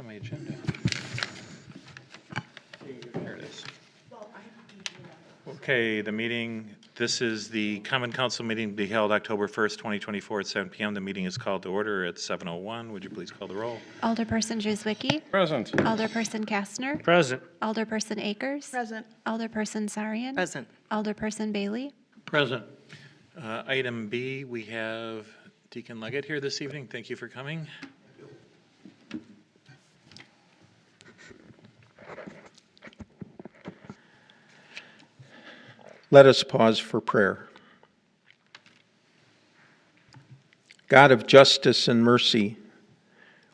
on my agenda? There it is. Okay, this is the Common Council meeting to be held October 1st, 2024 at 7 p.m. The meeting is called to order at 7:01. Would you please call the roll? Alderperson Juzwicki. Present. Alderperson Kastner. Present. Alderperson Akers. Present. Alderperson Sarian. Present. Alderperson Bailey. Present. Item B, we have Deacon Leggett here this evening. Thank you for coming. Let us pause for prayer. God of justice and mercy,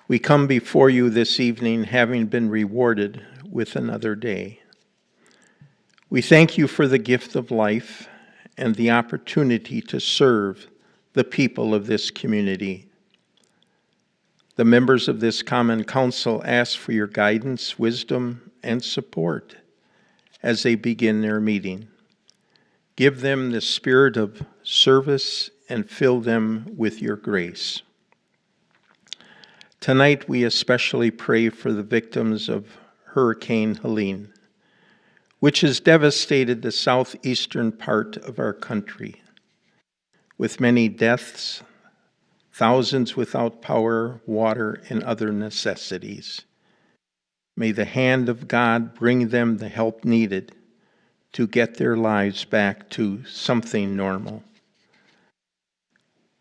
we come before you this evening having been rewarded with another day. We thank you for the gift of life and the opportunity to serve the people of this community. The members of this Common Council ask for your guidance, wisdom, and support as they begin their meeting. Give them the spirit of service and fill them with your grace. Tonight we especially pray for the victims of Hurricane Helene, which has devastated the southeastern part of our country, with many deaths, thousands without power, water, and other necessities. May the hand of God bring them the help needed to get their lives back to something normal.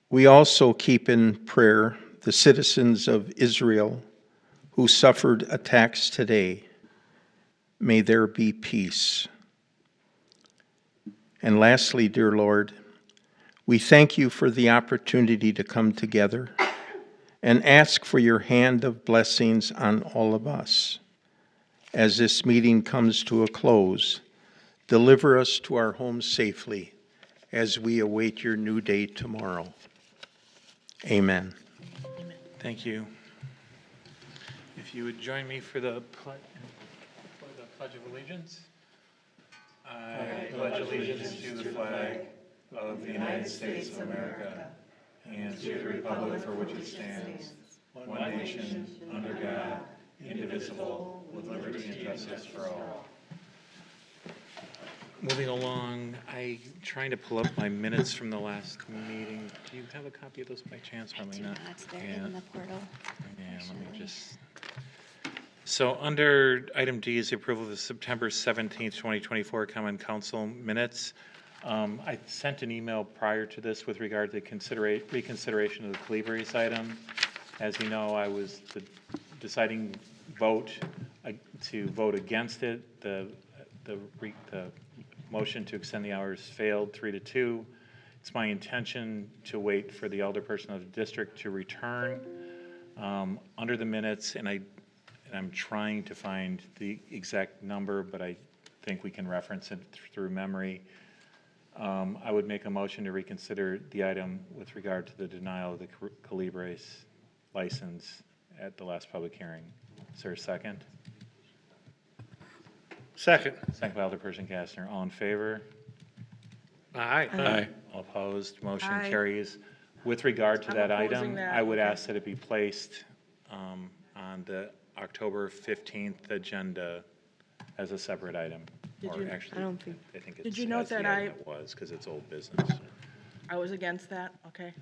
We also keep in prayer the citizens of Israel who suffered attacks today. May there be peace. And lastly, dear Lord, we thank you for the opportunity to come together and ask for your hand of blessings on all of us. As this meeting comes to a close, deliver us to our homes safely as we await your new day tomorrow. Amen. Thank you. If you would join me for the Pledge of Allegiance. I pledge allegiance to the flag of the United States of America and to the republic for which it stands, one nation, under God, indivisible, with liberty and justice for all. Moving along, I'm trying to pull up my minutes from the last meeting. Do you have a copy of those by chance? Probably not. It's there Yeah. in the portal. Yeah, let me just. So under item D is the approval of the September 17th, 2024 Common Council minutes. I sent an email prior to this with regard to reconsideration of the Calibres item. As you know, I was the deciding vote to vote against it. The motion to extend the hours failed 3-2. It's my intention to wait for the alderperson of the district to return under the minutes, and I'm trying to find the exact number, but I think we can reference it through memory. I would make a motion to reconsider the item with regard to the denial of the Calibres license at the last public hearing. Is there a second? Second. Second by Alderperson Kastner. All in favor? Aye. Aye. All opposed? Motion Aye. carries. With regard to I'm that opposing item, that. I would Okay. ask that it be placed on the October 15th agenda as a separate item. Did Or you- actually, I don't think- I think it's Did you note as the that item I- it was, because it's old business. I was against that, okay?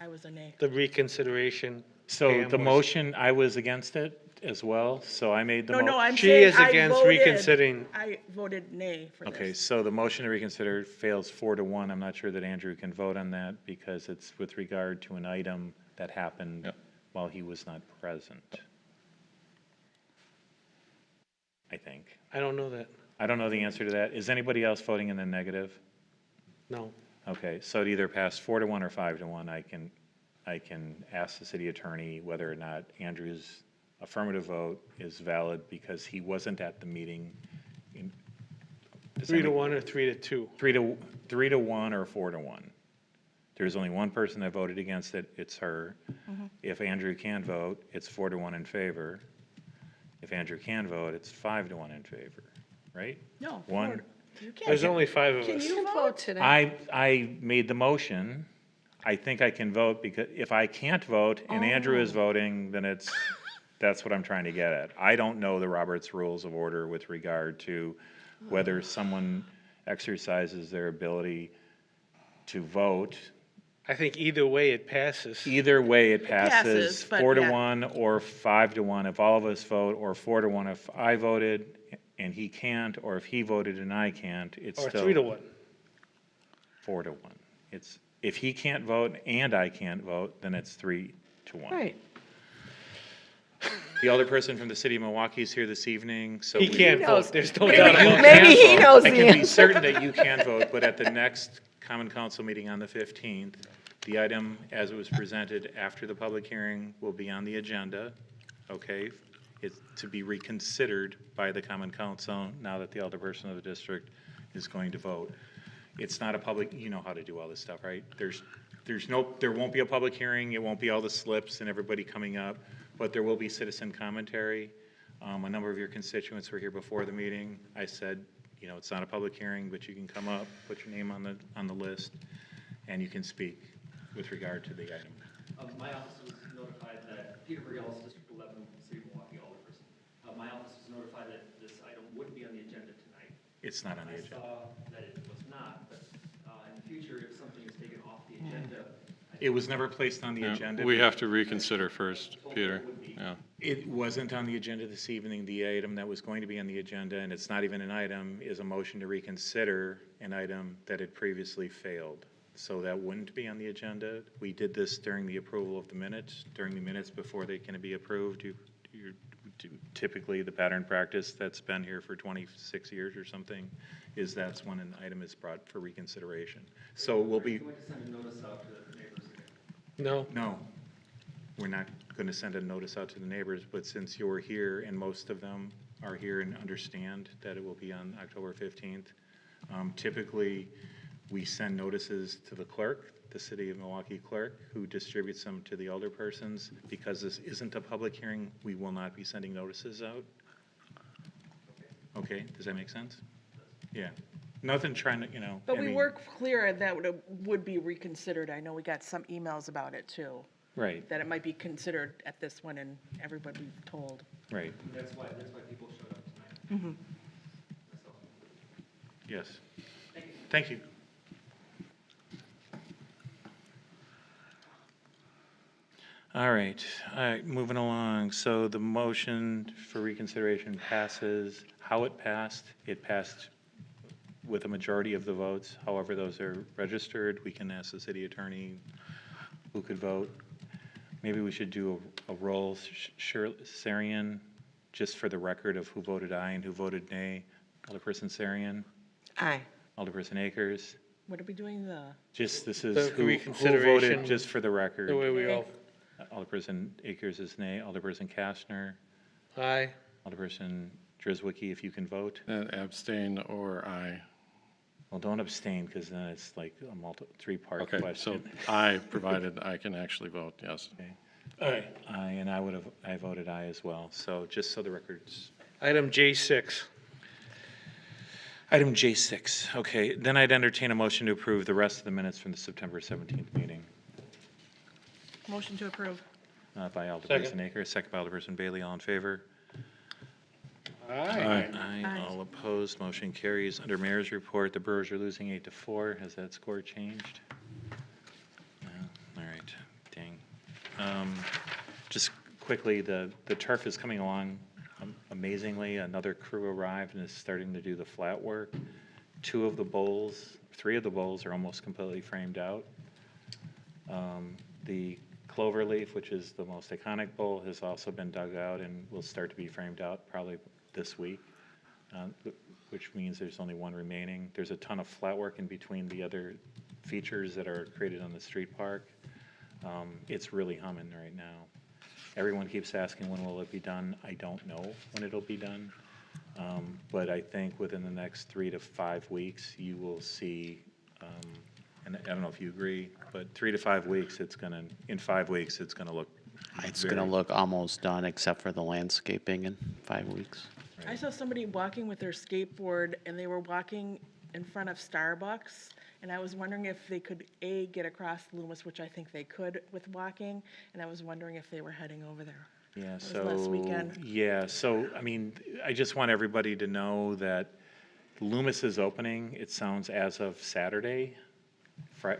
I was a nay. The reconsideration. So Pam the was- motion, I was against it as well, so I made the No, motion. no, I'm She saying is I against voted. reconsidering. I voted nay for Okay, this. so the motion to reconsider fails 4-1. I'm not sure that Andrew can vote on that because it's with regard to an item that happened while he was not present. I think. I don't know that. I don't know the answer to that. Is anybody else voting in the negative? No. Okay, so it either passed 4-1 or 5-1. I can ask the city attorney whether or not Andrew's affirmative vote is valid because he wasn't at the meeting. Does 3-1 or 3-2? 3-1 or 4-1. There's only one person that voted against it. It's her. If Andrew can vote, it's 4-1 in favor. If Andrew can vote, it's 5-1 in favor, right? No. One. You can't. There's only 5 of Can us. you vote today? I made the motion. I think I can vote because if I can't vote and Andrew is voting, then it's That's what I'm trying to get at. I don't know the Roberts Rules of Order with regard to whether someone exercises their ability to vote. I think either way it passes. Either way, it passes, passes but 4-1 or 5-1 if all of us vote, or 4-1 if I voted and he can't, or if he voted and I can't, it's Or still 3-1. 4-1. It's, if he can't vote and I can't vote, then it's 3-1. Right. The other person from the city of Milwaukee is here this evening, so. He we- can't knows. vote, there's no Maybe doubt he- about it. maybe he knows I the can be answer. certain that you can vote, but at the next common council meeting on the 15th, the item as it was presented after the public hearing will be on the agenda, okay? It's to be reconsidered by the common council now that the alderperson of the district is going to vote. It's not a public, you know how to do all this stuff, right? There won't be a public hearing, it won't be all the slips and everybody coming up, but there will be citizen commentary. A number of your constituents were here before the meeting. I said, you know, it's not a public hearing, but you can come up, put your name on the list, and you can speak with regard to the item. My office was notified that Peter Burgell's District 11, City of Milwaukee alderperson. My office was notified that this item wouldn't be on the agenda tonight. It's not on the I agenda. saw that it was not, but in the future, if something is taken off the agenda, It was never placed on the Yeah, agenda. we have to reconsider first, Peter. Yeah. It wasn't on the agenda this evening. The item that was going to be on the agenda, and it's not even an item, is a motion to reconsider an item that had previously failed. So that wouldn't be on the agenda. We did this during the approval of the minutes, during the minutes before they can be approved. Typically, the pattern practice that's been here for 26 years or something is that's when an item is brought for reconsideration. So we'll be, you're going to send a notice out to the neighbors again. No, no, we're not going to send a notice out to the neighbors, but since you're here and most of them are here and understand that it will be on October 15th, typically we send notices to the clerk, the City of Milwaukee clerk, who distributes them to the alderpersons. Because this isn't a public hearing, we will not be sending notices out. Okay, does that make sense? Yeah, nothing trying to, But I we mean- were clear that would be reconsidered. I know we got some emails about it too, Right, that it might be considered at this one and everybody told. right, That's why people showed up tonight. That's all. yes. Thank you. All right, moving along. So the motion for reconsideration passes. How it passed with a majority of the votes. However, those are registered. We can ask the city attorney who could vote. Maybe we should do a roll, Sarian, just for the record of who voted aye and who voted nay. Alderperson Sarian, Aye. Alderperson Akers. What are we doing Just, this The is who reconsideration. voted, just for the record. the way we all, Alderperson Akers is nay. Alderperson Kastner. aye. Alderperson Driswicky, if you can vote. Abstain or aye. Well, don't abstain, because then it's like a three-part Okay, so question. aye, provided I can actually vote, yes. Aye, and I voted aye as well. So just so the record's. Item J6. Item J6, okay. Then I'd entertain a motion to approve the rest of the minutes from the September 17th meeting. Motion to approve. By Alderperson Second. Akers, second by Alderperson Bailey, all in favor? Aye. Aye, all opposed, motion carries. Under Mayor's report, the Brewers are losing 8-4. Has that score changed? No, all right, dang. Just quickly, the turf is coming along amazingly. Another crew arrived and is starting to do the flat work. 3 of the bowls are almost completely framed out. The cloverleaf, which is the most iconic bowl, has also been dug out and will start to be framed out probably this week, which means there's only one remaining. There's a ton of flat work in between the other features that are created on the street park. It's really humming right now. Everyone keeps asking when will it be done. I don't know when it'll be done, but I think within the next 3 to 5 weeks, you will see, and I don't know if you agree, but 3 to 5 weeks, in 5 weeks, it's gonna look It's going to look almost done except for the landscaping in 5 weeks. I saw somebody walking with their skateboard and they were walking in front of Starbucks. And I was wondering if they could, get across Loomis, which I think they could with walking. And I was wondering if they were heading over there. Yeah, was so. last weekend. Yeah, so, I mean, I just want everybody to know that Loomis is opening, it sounds as of Saturday,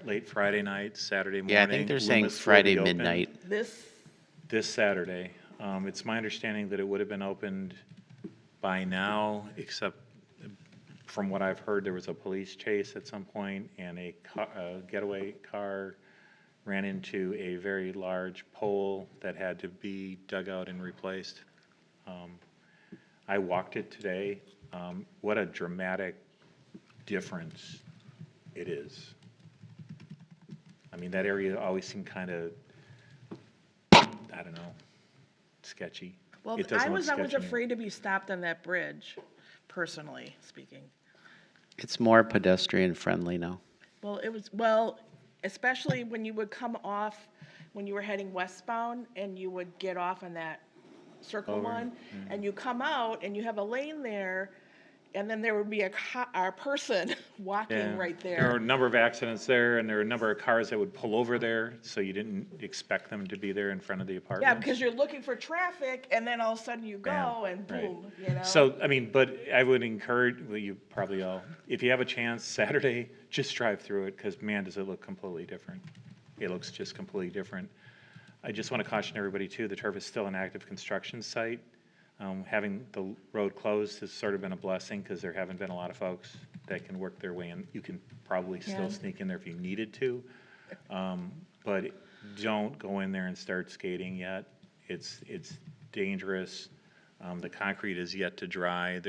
late Friday night, Saturday morning. Yeah, I think they're saying Loomis will Friday be open midnight. This Saturday. It's my understanding that it would have been opened by now, except from what I've heard, there was a police chase at some point, and a getaway car ran into a very large pole that had to be dug out and replaced. I walked it today. What a dramatic difference it is. I mean, that area always seemed kind of, I don't know, sketchy. Well, It doesn't I look was always sketchy anymore. afraid to be stopped on that bridge, personally speaking. It's more pedestrian friendly now. Well, especially when you would come off, when you were heading westbound and you would get off on that circle one, and you come out and you have a lane there, and then there would be a person walking Yeah. right There were a there. number of accidents there, and there were a number of cars that would pull over there, so you didn't expect them to be there in front of the apartments. Yeah, because you're looking for traffic, and then all of a sudden you Bam, go and right. boom, you know? So, I mean, but I would encourage, well, you probably all, if you have a chance Saturday, just drive through it, because man, does it look completely different. It looks just completely different. I just want to caution everybody too, the turf is still an active construction site. Having the road closed has sort of been a blessing, because there haven't been a lot of folks that can work their way in. You can probably still Yeah. sneak in there if you needed to. But don't go in there and start skating yet. It's dangerous. The concrete is yet to dry.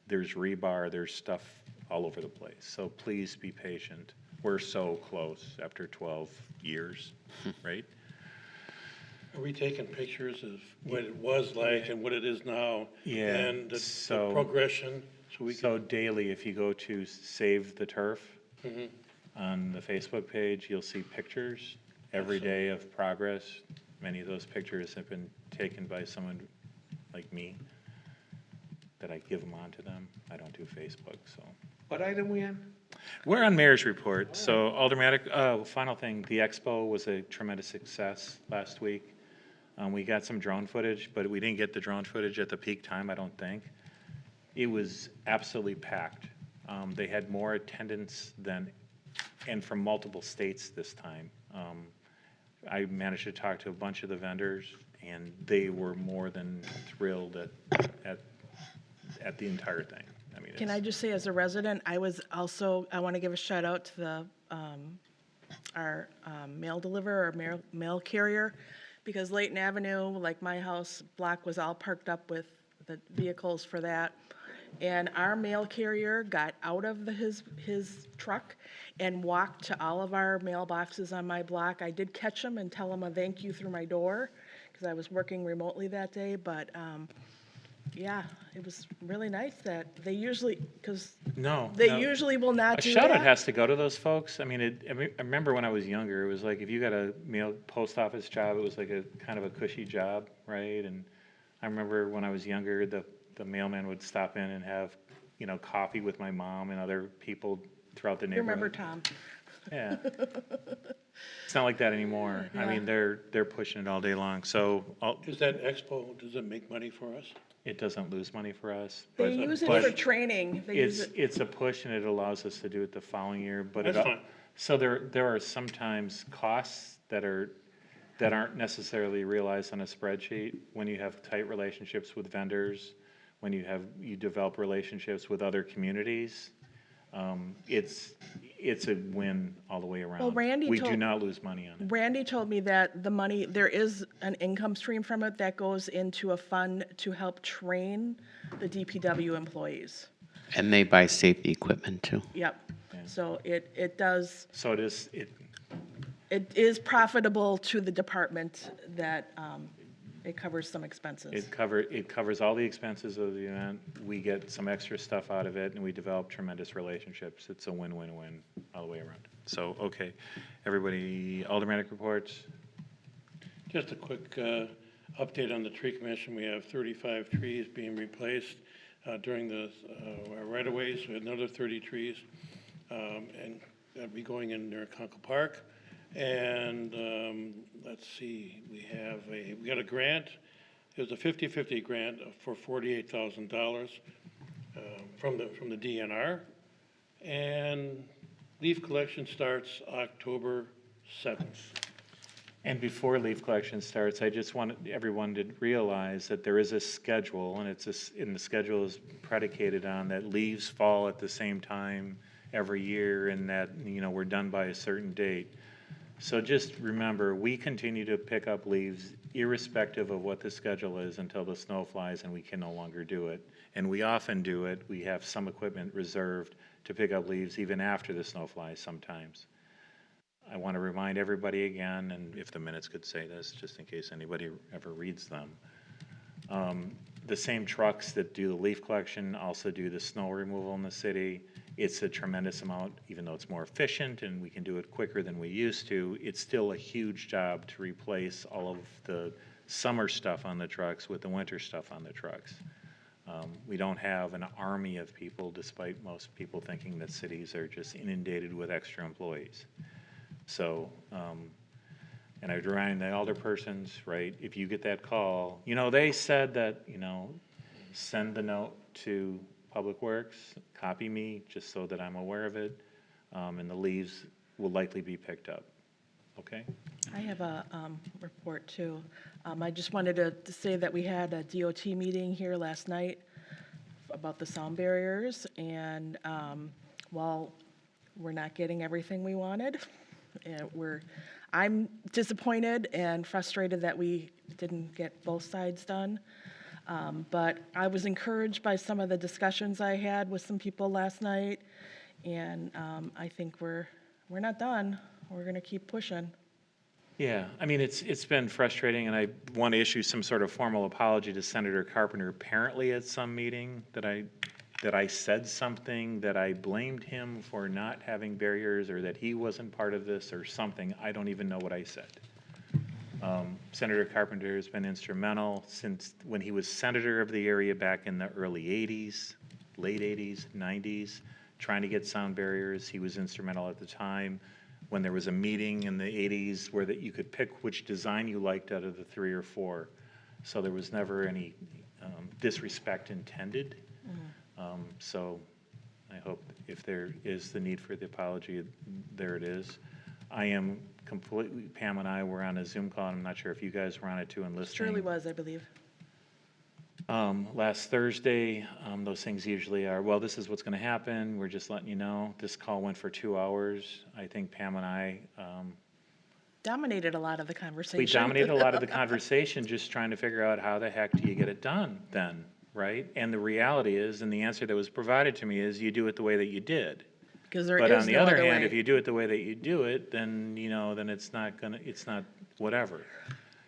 There's rebar, there's stuff all over the place. So please be patient. We're so close after 12 years, right? Are we taking pictures of what it was like and what it is now? Yeah, And the so- progression, so we can, So daily, if you go to Save the Turf Mm-hmm. on the Facebook page, you'll see pictures every day of progress. Many of those pictures have been taken by someone like me, that I give them on to them. I don't do Facebook, so. What item we on? We're on Mayor's Report, so Aldermanic, final thing, the expo was a tremendous success last week. We got some drone footage, but we didn't get the drone footage at the peak time, I don't think. It was absolutely packed. They had more attendance than, and from multiple states this time. I managed to talk to a bunch of the vendors, and they were more than thrilled at the entire thing. I mean, Can I just say, as a resident, I want to give a shout out to our mail deliverer, or mail carrier, because Layton Avenue, like my house block, was all parked up with the vehicles for that. And our mail carrier got out of his truck and walked to all of our mailboxes on my block. I did catch him and tell him a thank you through my door, because I was working remotely that day, but, yeah, it was really nice that they usually, because No. they no. usually will not A do shout out that. has to go to those folks. I mean, I remember when I was younger, it was like if you got a post office job, it was like a kind of a cushy job, right? And I remember when I was younger, the mailman would stop in and have, coffee with my mom and other people throughout the You neighborhood. remember Tom? Yeah. It's not like that anymore. I mean, they're pushing it all day long. So is that expo, does it make money for us? it doesn't lose money for us. They but- use it but for training. They use it. It's a push, and it allows us to do it the following year, but That's fine. so there are sometimes costs that aren't necessarily realized on a spreadsheet. When you have tight relationships with vendors, when you develop relationships with other communities, it's a win all the way around. Well, Randy We do told- not lose money on it. Randy told me that the money, there is an income stream from it that goes into a fund to help train the DPW employees. And they buy safety equipment too. Yep. So it does, So it is profitable to the department that it covers some expenses. It covers all the expenses of the event. We get some extra stuff out of it, and we develop tremendous relationships. It's a win-win-win all the way around. So, okay, everybody, aldermanic reports? Just a quick update on the tree commission. We have 35 trees being replaced during the right-of-ways. We had another 30 trees, and that'll be going in near Conkle Park. And let's see, we got a grant. It was a 50/50 grant for $48,000 from the DNR. And leaf collection starts October 7th. And before leaf collection starts, I just want everyone to realize that there is a schedule, and and the schedule is predicated on that leaves fall at the same time every year, and that, we're done by a certain date. So just remember, we continue to pick up leaves irrespective of what the schedule is until the snow flies and we can no longer do it. And we often do it. We have some equipment reserved to pick up leaves even after the snow flies sometimes. I want to remind everybody again, and if the minutes could say this, just in case anybody ever reads them, the same trucks that do the leaf collection also do the snow removal in the city. It's a tremendous amount, even though it's more efficient and we can do it quicker than we used to. It's still a huge job to replace all of the summer stuff on the trucks with the winter stuff on the trucks. We don't have an army of people, despite most people thinking that cities are just inundated with extra employees. So, and I would remind the alderpersons, right, if you get that call, they said that, send the note to Public Works, copy me, just so that I'm aware of it, and the leaves will likely be picked up. Okay? I have a report too. I just wanted to say that we had a DOT meeting here last night about the sound barriers, and while we're not getting everything we wanted, I'm disappointed and frustrated that we didn't get both sides done. But I was encouraged by some of the discussions I had with some people last night, and I think we're not done. We're going to keep pushing. Yeah, I mean, it's been frustrating, and I want to issue some sort of formal apology to Senator Carpenter. Apparently at some meeting that I said something that I blamed him for not having barriers, or that he wasn't part of this or something. I don't even know what I said. Senator Carpenter has been instrumental since when he was senator of the area back in the early 80s, late 80s, 90s, trying to get sound barriers. He was instrumental at the time when there was a meeting in the 80s where that you could pick which design you liked out of the 3 or 4. So there was never any disrespect intended. So I hope if there is the need for the apology, there it is. I am completely, Pam and I were on a Zoom call, and I'm not sure if you guys were on it too and listening. Shirley was, I believe. Last Thursday, those things usually are, well, this is what's going to happen. We're just letting you know. This call went for 2 hours. I think Pam and I Dominated a lot of the conversation. we dominated a lot of the conversation, just trying to figure out how the heck do you get it done then, right? And the reality is, and the answer that was provided to me is, you do it the way that you did. Because there But is on the no other other hand, way. if you do it the way that you do it, then, then it's not whatever.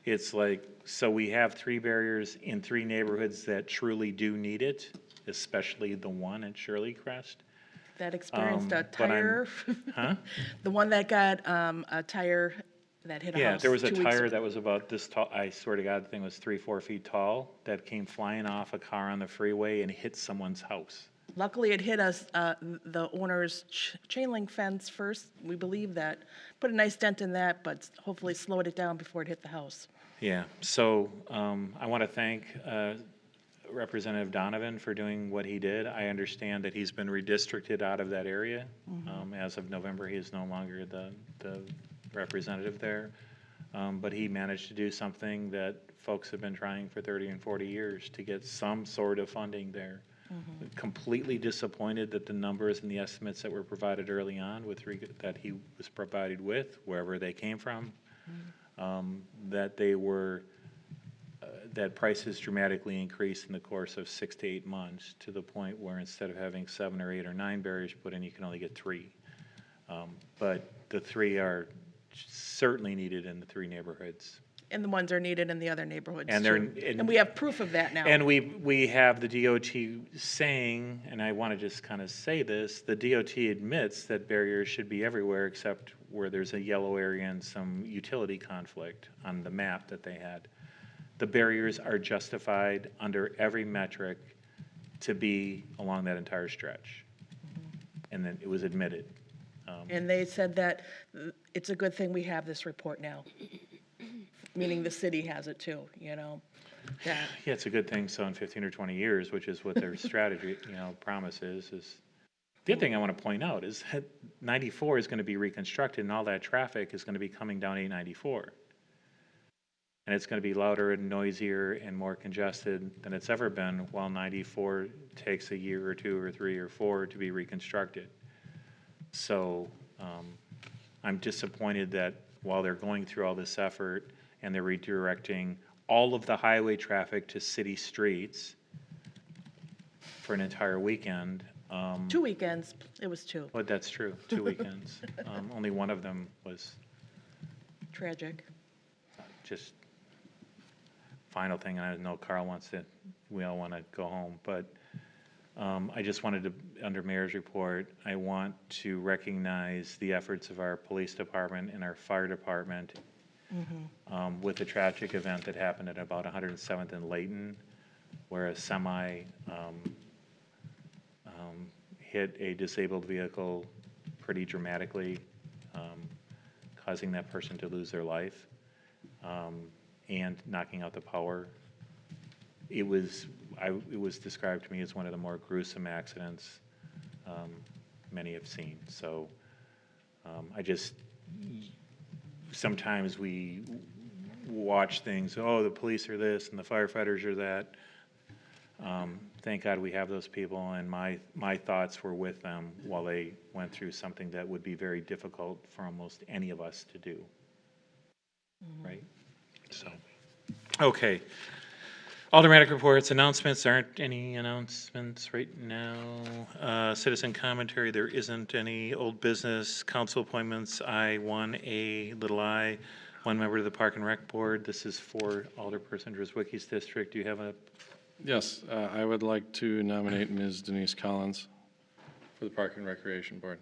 It's like, so we have 3 barriers in 3 neighborhoods that truly do need it, especially the one at Shirley Crest. That experienced a but I'm- tire. Huh? The one that got a tire that hit a house. Yeah, there was a 2 weeks tire ago. that was about this tall, I swear to God, the thing was 3-4 feet tall, that came flying off a car on the freeway and hit someone's house. Luckily, it hit us, the owner's chain link fence first. We believe that. Put a nice dent in that, but hopefully slowed it down before it hit the house. Yeah, so I want to thank Representative Donovan for doing what he did. I understand that he's been redistricted out of that area. As of November, he is no longer the representative there. But he managed to do something that folks have been trying for 30 and 40 years, to get some sort of funding there. Completely disappointed that the numbers and the estimates that were provided early on that he was provided with, wherever they came from, that they were, that prices dramatically increased in the course of 6 to 8 months, to the point where instead of having 7 or 8 or 9 barriers put in, you can only get 3. But the 3 are certainly needed in the 3 neighborhoods. And the ones are needed in the other neighborhoods And they're- too. And we have proof of that now. And we have the DOT saying, and I want to just kind of say this, the DOT admits that barriers should be everywhere except where there's a yellow area and some utility conflict on the map that they had. The barriers are justified under every metric to be along that entire stretch. And then it was admitted. And they said that it's a good thing we have this report now, meaning the city has it too, you know? That, Yeah, it's a good thing, so in 15 or 20 years, which is what their strategy, promise is. The other thing I want to point out is that 94 is going to be reconstructed, and all that traffic is going to be coming down 894. And it's going to be louder and noisier and more congested than it's ever been, while 94 takes a year or 2 or 3 or 4 to be reconstructed. So I'm disappointed that while they're going through all this effort and they're redirecting all of the highway traffic to city streets for an entire weekend. 2 weekends, it was 2, But that's true, 2 weekends. Only one of them was tragic. just final thing. And I know we all want to go home, but I just wanted to, under Mayor's report, I want to recognize the efforts of our police department and our fire department with the tragic event that happened at about 107th and Layton, where a semi hit a disabled vehicle pretty dramatically, causing that person to lose their life and knocking out the power. It was described to me as one of the more gruesome accidents many have seen. So sometimes we watch things, oh, the police are this and the firefighters are that. Thank God we have those people, and my thoughts were with them while they went through something that would be very difficult for almost any of us to do. Right? So, okay. Aldermanic reports, announcements, there aren't any announcements right now. Citizen commentary, there isn't any. Old business, council appointments, I1A, little I, one member of the Park and Rec Board. This is for Alderperson Drzwicki's district. Do you have a? Yes, I would like to nominate Ms. Denise Collins for the Park and Recreation Board.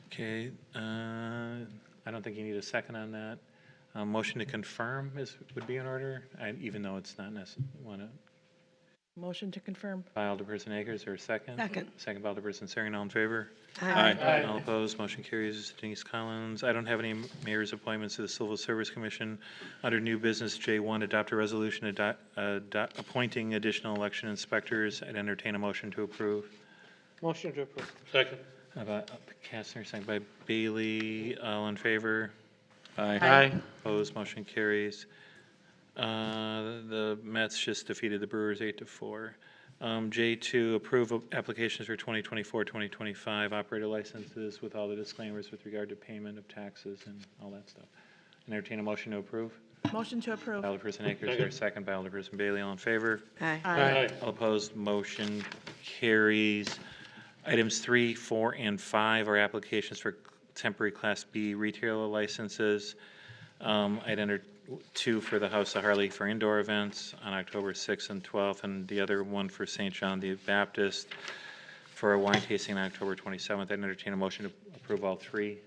Okay, I don't think you need a second on that. Motion to confirm would be in order, even though it's not necessary. Motion to confirm. By Alderperson Akers, or a second? Second. Second by Alderperson Sarian, all in favor? Aye. All opposed, motion carries. Denise Collins. I don't have any mayor's appointments to the Civil Service Commission. Under new business, J1, adopt a resolution appointing additional election inspectors. I'd entertain a motion to approve. Motion to approve. Second. By Kastner, second by Bailey, all in favor? Aye. Opposed, motion carries. The Mets just defeated the Brewers 8-4. J2, approve of applications for 2024-2025 operator licenses with all the disclaimers with regard to payment of taxes and all that stuff. Entertain a motion to approve. Motion to approve. Alderperson Akers, or second by Alderperson Bailey, all in favor? Aye. All opposed, motion carries. Items 3, 4, and 5 are applications for temporary Class B retailer licenses. I'd enter 2 for the House of Harley for indoor events on October 6th and 12th, and the other one for St. John the Baptist for a wine tasting on October 27th. I'd entertain a motion to approve all 3.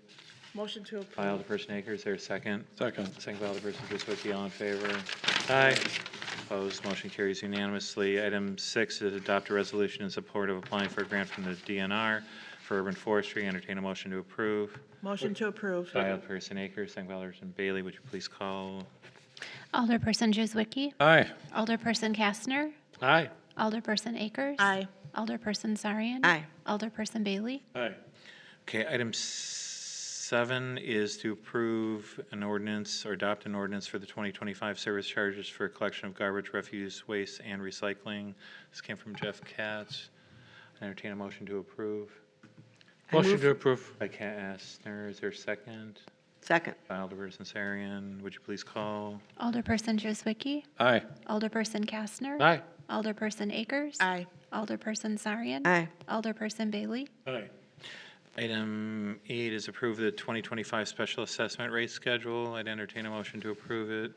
Motion to By approve. Alderperson Akers, there a second? Second. Second by Alderperson Drzwicki, all in favor? Aye. Opposed, motion carries unanimously. Item 6 is adopt a resolution in support of applying for a grant from the DNR for urban forestry. Entertain a motion to approve. Motion to approve. By Alderperson Akers, second by Alderperson Bailey. Would you please call? Alderperson Drzwicki, Aye. Alderperson Kastner, Aye. Alderperson Akers. Aye. Alderperson Sarian. Aye. Alderperson Bailey. Aye. Okay, item 7 is to approve an ordinance or adopt an ordinance for the 2025 service charges for collection of garbage, refuse, waste, and recycling. This came from Jeff Katz. Entertain a motion to approve. Motion to approve. By Kastner, is there a second? Second. By Alderperson Sarian, would you please call? Alderperson Drzwicki, Aye. Alderperson Kastner. Aye. Alderperson Akers. Aye. Alderperson Sarian. Aye. Alderperson Bailey. Aye. Item 8 is approve the 2025 special assessment rate schedule. I'd entertain a motion to approve it.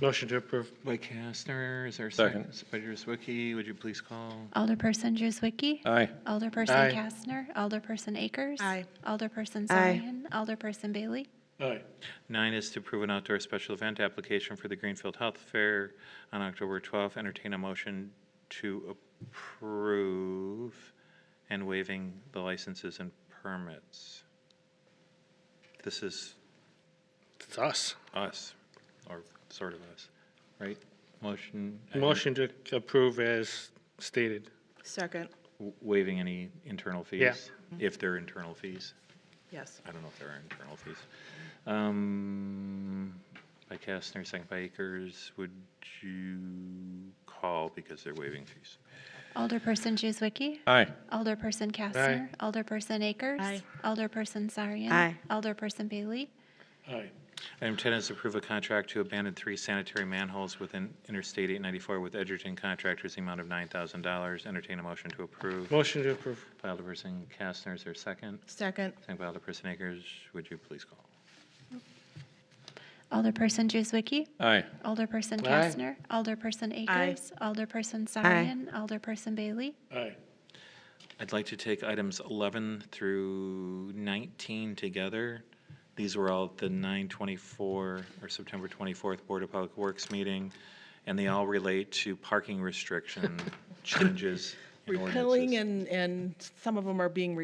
Motion to approve. By Kastner, is there a Second. second? By Drzwicki, would you please call? Alderperson Drzwicki. Aye. Alderperson Aye. Kastner. Alderperson Akers. Aye. Alderperson Aye. Sarian. Alderperson Bailey. Aye. 9 is to approve an outdoor special event application for the Greenfield Health Fair on October 12th. Entertain a motion to approve and waiving the licenses and permits. This is It's us. us, or sort of us, right? Motion. Motion to approve as stated. Second, Waiving any internal fees? Yeah. If they're internal fees. yes. I don't know if there are internal fees. By Kastner, second by Akers. Would you call because they're waiving fees? Alderperson Juzwicki. Aye. Alderperson Kastner. Alderperson Akers. Aye. Alderperson Sarian. Aye. Alderperson Bailey. Aye. Item 10 is approve a contract to abandon 3 sanitary manholes within Interstate 894 with Edgerton Contractors, the amount of $9,000. Entertain a motion to approve. Motion to approve. By Alderperson Kastner, is there a second? Second, Second by Alderperson Akers. Would you please call? Alderperson Juzwicki. Aye. Alderperson Aye. Kastner. Alderperson Aye. Akers. Alderperson Sarian. Alderperson Bailey. Aye. I'd like to take items 11 through 19 together. These were all at the 9/24 or September 24th Board of Public Works meeting, and they all relate to parking restriction changes in repealing ordinances. and some of them are being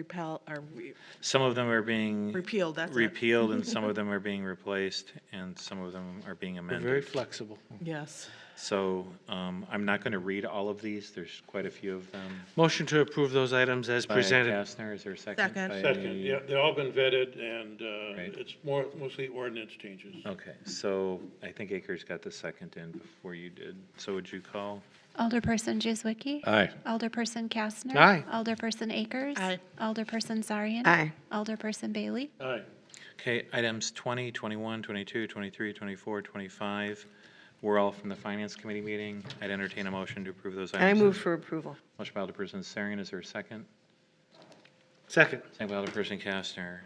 Some of them are being repealed, that's it. repealed, and some of them are being replaced, and some of them are being We're very amended. flexible. Yes. So I'm not going to read all of these. There's quite a few of them. Motion to approve those items as By presented. Kastner, is there a second? Second. By- Second, yeah, they've all been vetted, and Right. it's mostly ordinance changes. Okay, so I think Akers got the second in before you did. So would you call? Alderperson Juzwicki. Aye. Alderperson Kastner. Aye. Alderperson Akers. Aye. Alderperson Sarian. Aye. Alderperson Bailey. Aye. Okay, items 20, 21, 22, 23, 24, 25 were all from the Finance Committee meeting. I'd entertain a motion to approve those items. I move for approval. Motion by Alderperson Sarian, is there a second? Second. Second by Alderperson Kastner.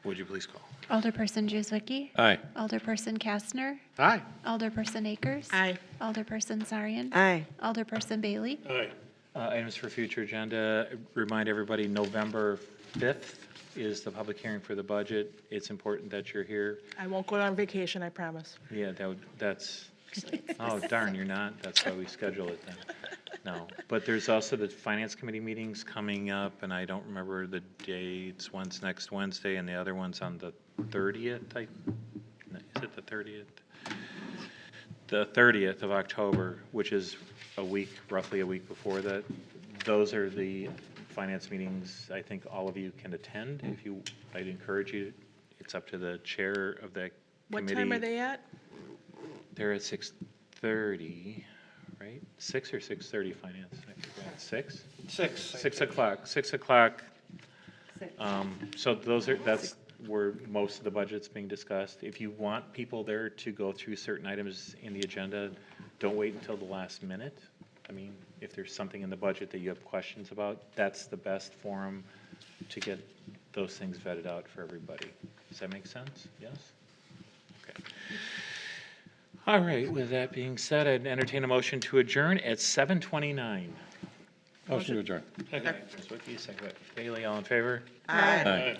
Would you please call? Alderperson Juzwicki. Aye. Alderperson Kastner. Aye. Alderperson Akers. Aye. Alderperson Sarian. Aye. Alderperson Bailey. Aye. Items for future agenda, remind everybody, November 5th is the public hearing for the budget. It's important that you're here. I won't go on vacation, I promise. Yeah, that's, oh darn, you're not, that's why we schedule it then. No, but there's also the Finance Committee meetings coming up, and I don't remember the dates. One's next Wednesday, and the other one's on the 30th, is it the 30th? The 30th of October, which is roughly a week before that. Those are the finance meetings I think all of you can attend. I'd encourage you, it's up to the chair of that What committee. time are they at? They're at 6:30, right? 6 or 6:30 finance? I forgot. 6? 6 o'clock, 6 o'clock. So that's where most of the budget's being discussed. If you want people there to go through certain items in the agenda, don't wait until the last minute. I mean, if there's something in the budget that you have questions about, that's the best forum to get those things vetted out for everybody. Does that make sense? Yes? Okay. All right, with that being said, I'd entertain a motion to adjourn at 7:29. Motion to adjourn. Second by Zwicky, second by Bailey, all in favor? Aye. Aye.